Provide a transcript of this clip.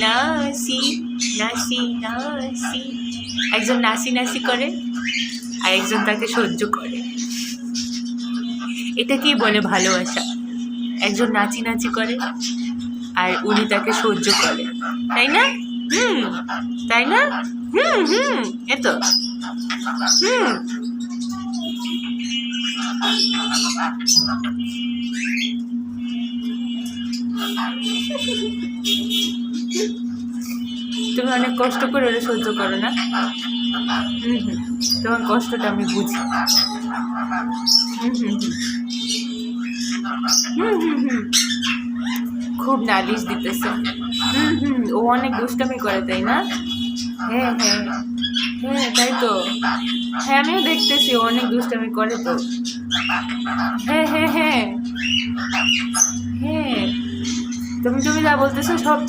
নাসি নাসি নাসি। একজন নাসি নাসি করে আর একজন তাকে সহ্য করে। এটাকেই বলে ভালোবাসা। একজন নাচি নাচি করে আর উনি তাকে সহ্য করে, তাই না? তাই না? এতো তুমি অনেক কষ্ট করে ওরা সহ্য করো না? তোমার কষ্টটা আমি বুঝি। খুব নালিশ দিতেছে। ও অনেক দুষ্টামি করে, তাই না? হ্যাঁ হ্যাঁ হ্যাঁ, তাই তো। হ্যাঁ, আমিও দেখতেছি ও অনেক দুষ্টামি করে তো। হ্যাঁ হ্যাঁ হ্যাঁ হ্যাঁ, তুমি যা বলতেছো সব